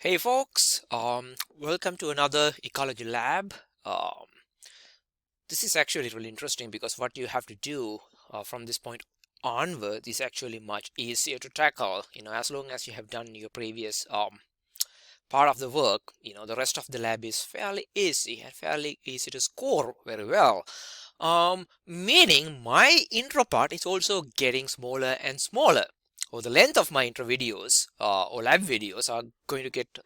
Hey folks, welcome to another ecology lab. This is actually really interesting because what you have to do from this point onward is actually much easier to tackle. As long as you have done your previous part of the work, the rest of the lab is fairly easy and fairly easy to score very well. Meaning my intro part is also getting smaller and smaller. Or the length of my intro videos or lab videos are going to get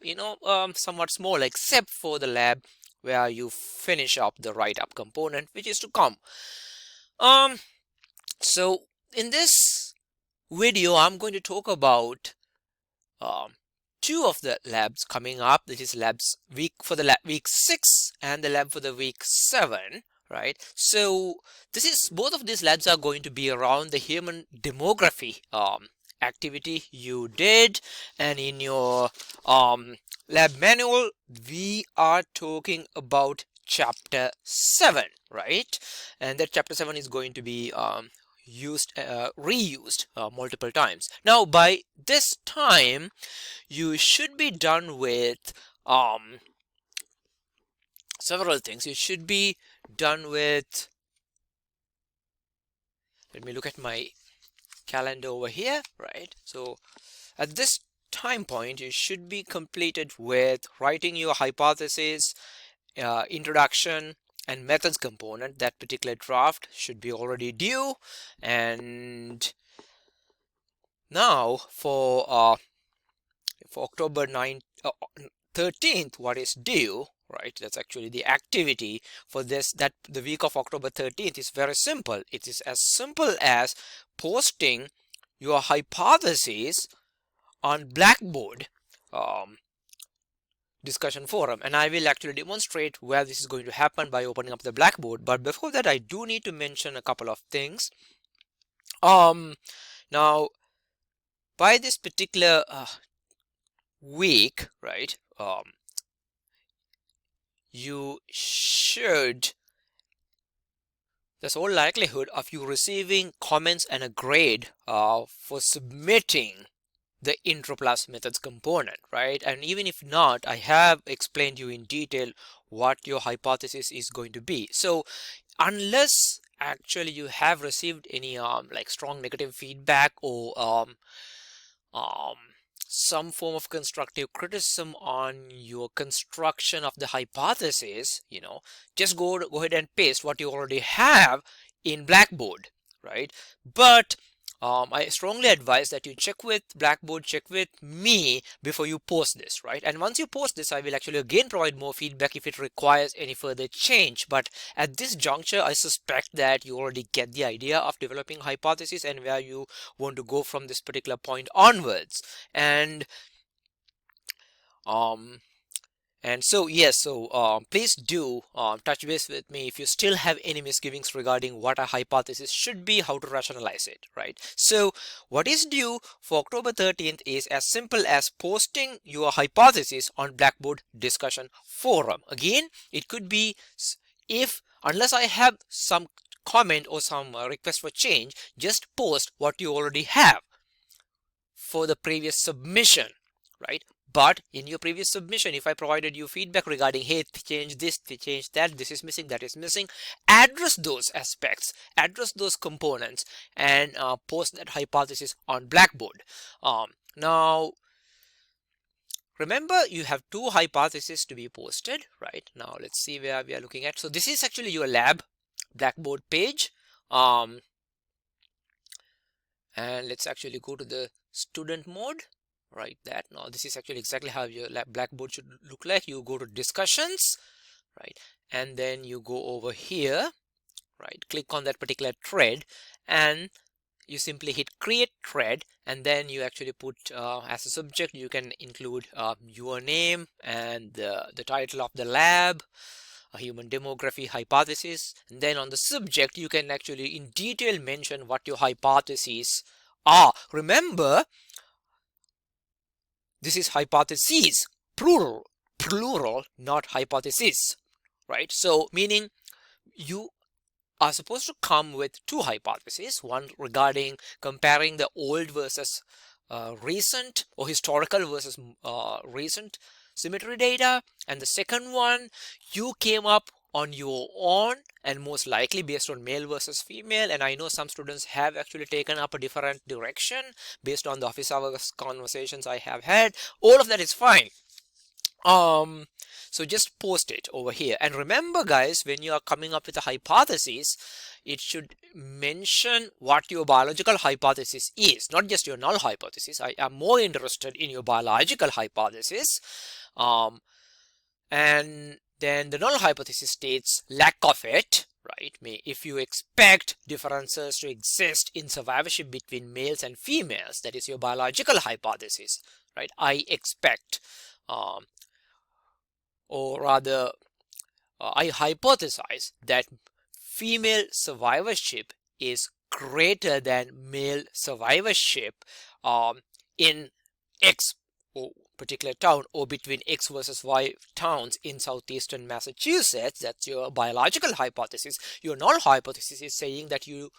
somewhat small, except for the lab where you finish up the write up component, which is to come. um so in this video I'm going to talk about um, two of the labs coming up. This is labs week for the lab week 6 and the lab for the week 7, right? So this is both of these labs are going to be around the human demography activity you did, and in your lab manual we are talking about chapter 7, right? And that chapter 7 is going to be reused multiple times. Now by this time you should be done with several things. You should be done with, let me look at my calendar over here, right? So at this time point you should be completed with writing your hypothesis, introduction and methods component. That particular draft should be already due. And now for October 13th, what is due, right? That's actually the activity for this, that the week of October 13th is very simple. It is as simple as posting your hypothesis on Blackboard discussion forum, and I will actually demonstrate where this is going to happen by opening up the Blackboard. But before that I do need to mention a couple of things. Now by this particular week, right, you should, there's all likelihood of you receiving comments and a grade for submitting the intro plus methods component, right? And even if not, I have explained you in detail what your hypothesis is going to be. So unless actually you have received any like strong negative feedback or um, some form of constructive criticism on your construction of the hypothesis, just go ahead and paste what you already have in Blackboard, right? But I strongly advise that you check with Blackboard, check with me before you post this, right? And once you post this, I will actually again provide more feedback if it requires any further change. But at this juncture, I suspect that you already get the idea of developing hypothesis and where you want to go from this particular point onwards. And um so yes, so please do touch base with me if you still have any misgivings regarding what a hypothesis should be, how to rationalize it, right? So what is due for October 13th is as simple as posting your hypothesis on Blackboard discussion forum. Again, it could be, if unless I have some comment or some request for change, just post what you already have for the previous submission, right? But in your previous submission, if I provided you feedback regarding, hey, change this, change that, this is missing, that is missing, address those aspects, address those components, and post that hypothesis on Blackboard. Now remember, you have two hypotheses to be posted, right? Now let's see where we are looking at. So this is actually your lab Blackboard page. And let's actually go to the student mode, right? That now this is actually exactly how your Blackboard should look like. You go to discussions, right? And then you go over here, right? Click on that particular thread and you simply hit create thread, and then you actually put as a subject, you can include your name and the title of the lab, a human demography hypothesis. And then on the subject, you can actually in detail mention what your hypotheses are. Remember, this is hypotheses, plural, not hypothesis, right? So meaning you are supposed to come with two hypotheses, one regarding comparing the old versus recent or historical versus recent symmetry data, and the second one you came up on your own and most likely based on male versus female. And I know some students have actually taken up a different direction based on the office hours conversations I have had. All of that is fine. um so just post it over here, and remember guys, when you are coming up with a hypothesis, it should mention what your biological hypothesis is, not just your null hypothesis. I am more interested in your biological hypothesis. And then the null hypothesis states lack of it, right? If you expect differences to exist in survivorship between males and females, that is your biological hypothesis, right? I expect, or rather, I hypothesize that female survivorship is greater than male survivorship in X or particular town, or between X versus Y towns in southeastern Massachusetts. That's your biological hypothesis. Your null hypothesis is saying that you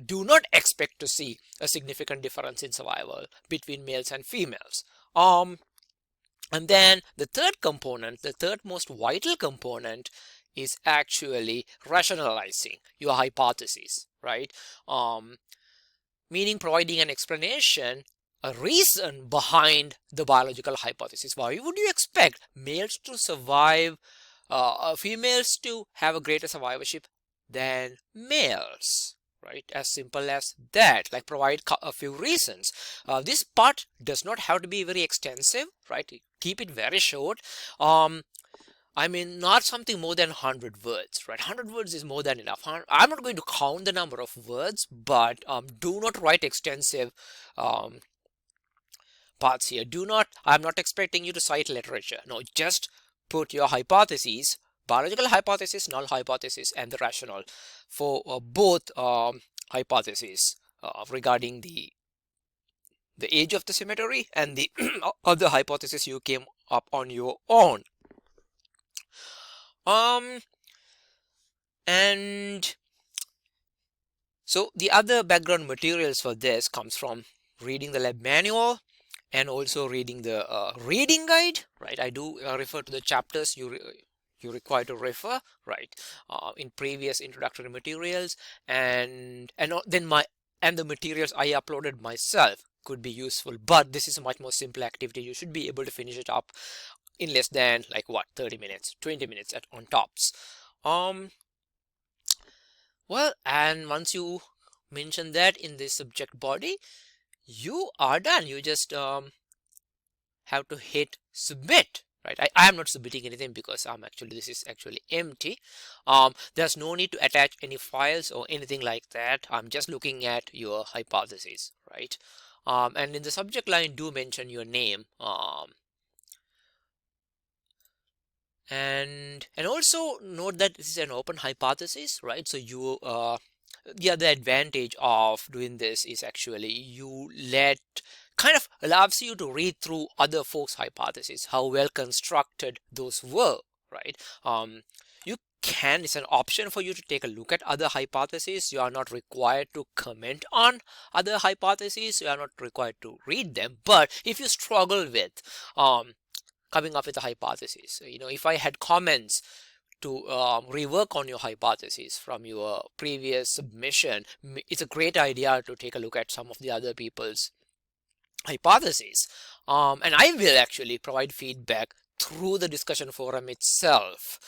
do not expect to see a significant difference in survival between males and females. And then the third component, the third most vital component, is actually rationalizing your hypothesis, right? Meaning providing an explanation, a reason behind the biological hypothesis. Why would you expect males to survive, females to have a greater survivorship than males? Right, as simple as that. Like, provide a few reasons. This part does not have to be very extensive, right? Keep it very short. I mean, not something more than 100 words, right? 100 words is more than enough. I'm not going to count the number of words, but do not write extensive parts here. I'm not expecting you to cite literature. No, just put your hypotheses, biological hypothesis, null hypothesis, and the rationale for both hypotheses regarding the age of the symmetry and the other hypothesis you came up on your own. And so the other background materials for this comes from reading the lab manual and also reading the reading guide, right? I do refer to the chapters you require to refer, right, in previous introductory materials, and then the materials I uploaded myself could be useful, but this is a much more simple activity. You should be able to finish it up in less than, like, what, 30 minutes, 20 minutes on tops. Well, and once you mention that in the subject body, you are done. You just have to hit submit, right? I am not submitting anything because this is actually empty. There's no need to attach any files or anything like that. I'm just looking at your hypothesis, right? And in the subject line, do mention your name. And also note that this is an open hypothesis, right? So you the other advantage of doing this is actually kind of allows you to read through other folks' hypotheses, how well constructed those were, right? It's an option for you to take a look at other hypotheses. You are not required to comment on other hypotheses. You are not required to read them. But if you struggle with coming up with a hypothesis, if I had comments to rework on your hypothesis from your previous submission, it's a great idea to take a look at some of the other people's hypotheses. And I will actually provide feedback through the discussion forum itself.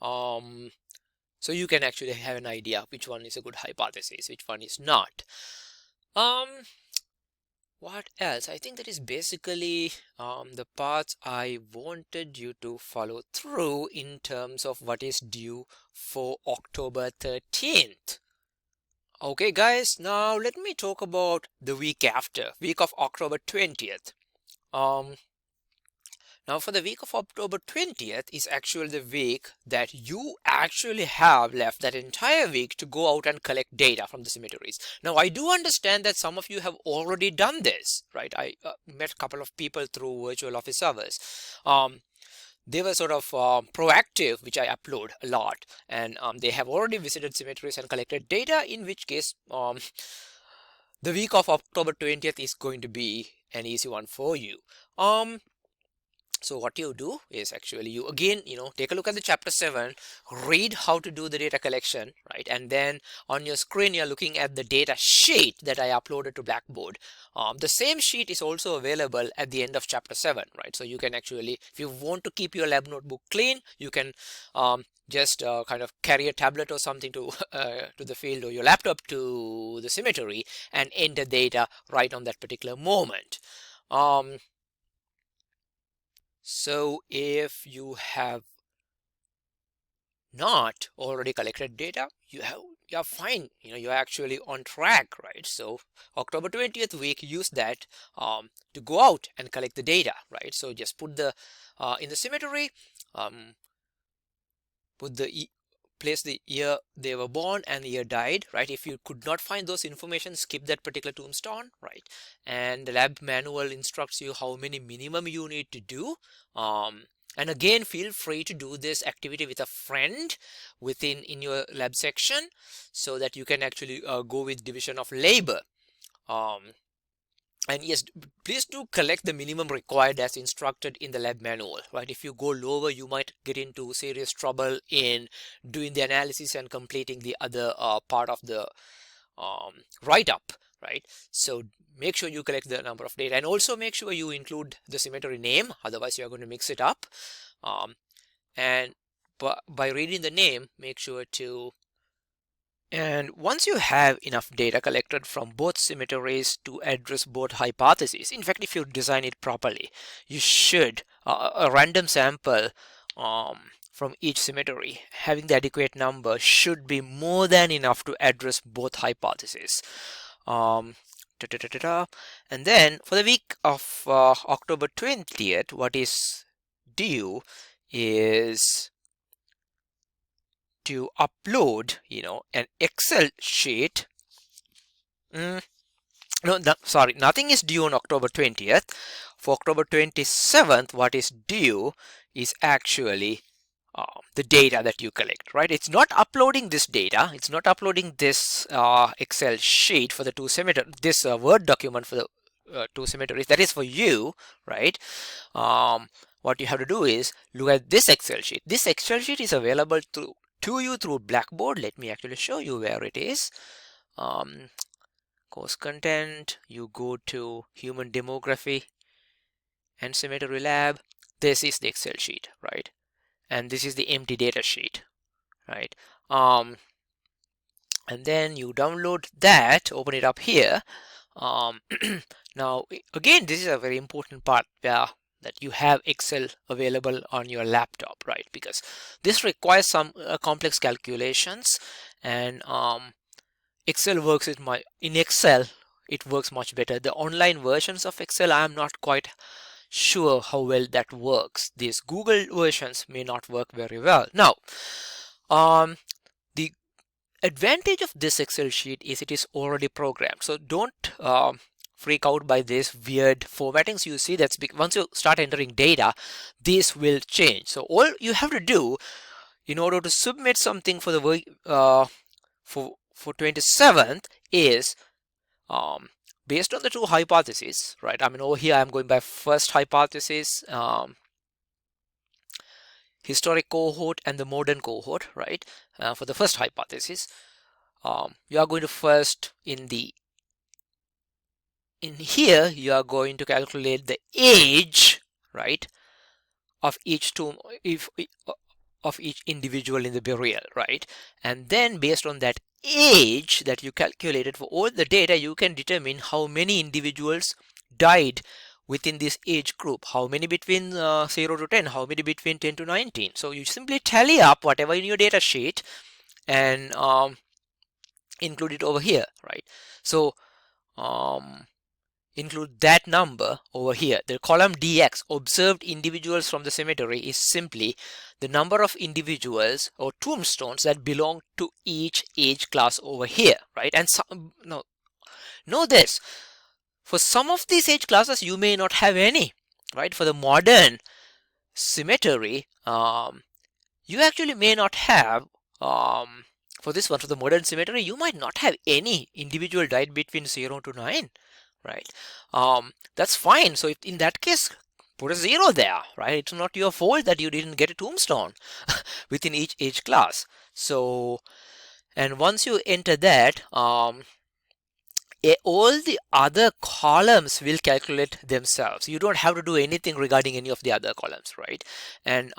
So you can actually have an idea which one is a good hypothesis, which one is not. What else? I think that is basically the parts I wanted you to follow through in terms of what is due for October 13th. Okay guys, now let me talk about the week after, week of October 20th. Now for the week of October 20th is actually the week that you actually have left, that entire week, to go out and collect data from the symmetries. Now I do understand that some of you have already done this, right? I met a couple of people through virtual office hours. They were sort of proactive, which I upload a lot, and they have already visited symmetries and collected data, in which case the week of October 20th is going to be an easy one for you. So what you do is actually you again, take a look at the chapter 7, read how to do the data collection, right? And then on your screen, you're looking at the data sheet that I uploaded to Blackboard. The same sheet is also available at the end of chapter 7, right? So you can actually, if you want to keep your lab notebook clean, you can just kind of carry a tablet or something to the field, or your laptop to the cemetery, and enter data right on that particular moment. So if you have not already collected data, you're fine. You're actually on track, right? So October 20th week, use that to go out and collect the data, right? So just put the in the cemetery, put the place the year they were born and the year died, right? If you could not find those information, skip that particular tombstone, right? And the lab manual instructs you how many minimum you need to do. And again, feel free to do this activity with a friend in your lab section, so that you can actually go with division of labor. And yes, please do collect the minimum required as instructed in the lab manual, right? If you go lower, you might get into serious trouble in doing the analysis and completing the other part of the write-up, right? So make sure you collect the number of data, and also make sure you include the cemetery name, otherwise you're going to mix it up. And by reading the name, make sure to. And once you have enough data collected from both cemeteries to address both hypotheses, in fact, if you design it properly, you should, a random sample from each cemetery, having the adequate number, should be more than enough to address both hypotheses. And then for the week of October 20th, what is due is to upload, an Excel sheet. Sorry, nothing is due on October 20th. For October 27th, what is due is actually the data that you collect, right? It's not uploading this data. It's not uploading this Excel sheet for the two cemeteries, this Word document for the two cemeteries. That is for you, right? What you have to do is look at this Excel sheet. This Excel sheet is available to you through Blackboard. Let me actually show you where it is. Course content, you go to human demography and cemetery lab. This is the Excel sheet, right? And this is the empty data sheet, right? And then you download that, open it up here. Now again, this is a very important part where that you have Excel available on your laptop, right? Because this requires some complex calculations, and Excel works in Excel. It works much better. The online versions of Excel, I am not quite sure how well that works. These Google versions may not work very well. Now, the advantage of this Excel sheet is it is already programmed. So don't freak out by this weird formattings you see. That's once you start entering data, this will change. So all you have to do in order to submit something for the week for 27th is based on the two hypotheses, right? I mean, over here I'm going by first hypothesis, historic cohort and the modern cohort, right? For the first hypothesis, you are going to first in here you are going to calculate the age, right, of each tomb, of each individual in the burial, right? And then based on that age that you calculated for all the data, you can determine how many individuals died within this age group, how many between 0 to 10, how many between 10 to 19. So you simply tally up whatever in your data sheet and include it over here, right? So include that number over here. The column DX, observed individuals from the cemetery, is simply the number of individuals or tombstones that belong to each age class over here, right? And know this, for some of these age classes you may not have any, right? For the modern cemetery, you actually may not have for for this one, for the modern symmetry, you might not have any individual died between 0 to 9, right? That's fine. So if in that case, put a 0 there, right? It's not your fault that you didn't get a tombstone within each class. So, and once you enter that, all the other columns will calculate themselves. You don't have to do anything regarding any of the other columns, right? And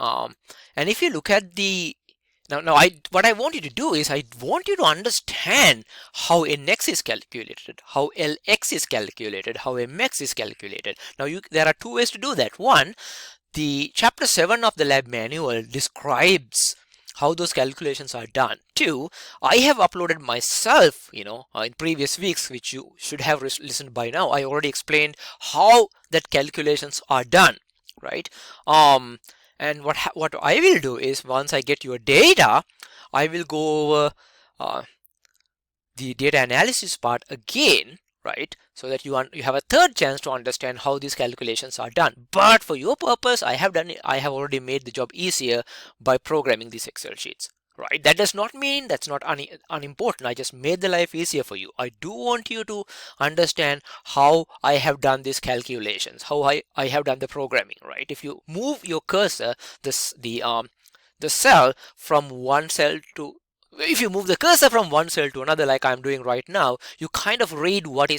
if you look at the what I want you to do is I want you to understand how NX is calculated, how LX is calculated, how MX is calculated. Now there are two ways to do that. One, the chapter 7 of the lab manual describes how those calculations are done. Two, I have uploaded myself, in previous weeks, which you should have listened by now. I already explained how that calculations are done, right? And what I will do is, once I get your data, I will go over the data analysis part again, right? So that you have a third chance to understand how these calculations are done. But for your purpose, I have already made the job easier by programming these Excel sheets, right? That does not mean that's not unimportant. I just made the life easier for you. I do want you to understand how I have done these calculations, how I have done the programming, right? If you move your cursor, the cell from one cell to if you move the cursor from one cell to another, like I'm doing right now, you kind of read what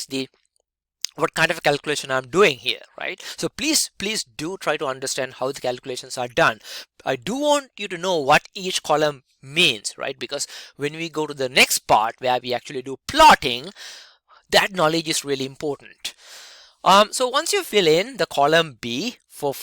kind of calculation I'm doing here, right? So please do try to understand how the calculations are done. I do want you to know what each column means, right? Because when we go to the next part where we actually do plotting, that knowledge is really important. So once you fill in the column B for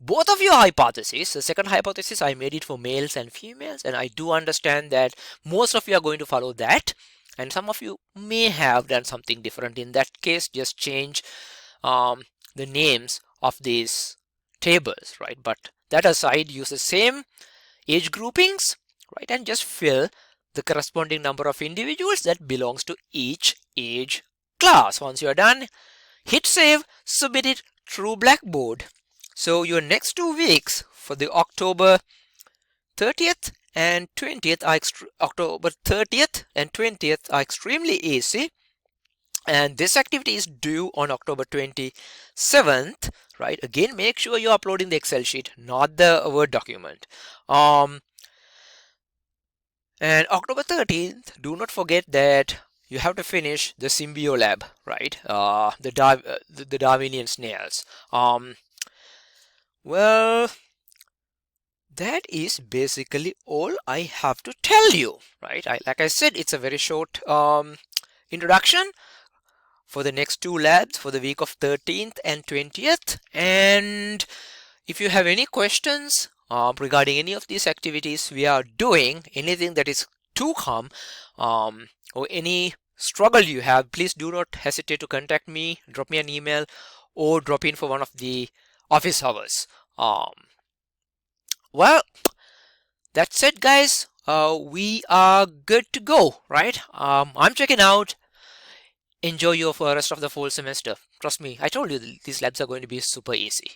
both of your hypotheses, the second hypothesis, I made it for males and females, and I do understand that most of you are going to follow that, and some of you may have done something different. In that case, just change the names of these tables, right? But that aside, use the same age groupings, right? And just fill the corresponding number of individuals that belongs to each age class. Once you are done, hit save, submit it through Blackboard. So your next 2 weeks for the October 30th and 20th are extremely easy, and this activity is due on October 27th, right? Again, make sure you're uploading the Excel sheet, not the Word document. And October 13th, do not forget that you have to finish the Symbio lab, right? The Darwinian snails. Well, that is basically all I have to tell you, right? Like I said, it's a very short introduction for the next 2 labs for the week of 13th and 20th. And if you have any questions regarding any of these activities we are doing, anything that is to come, or any struggle you have, please do not hesitate to contact me, drop me an email, or drop in for one of the office hours. Well, that's it, guys. We are good to go, right? I'm checking out. Enjoy your rest of the fall semester. Trust me, I told you these labs are going to be super easy.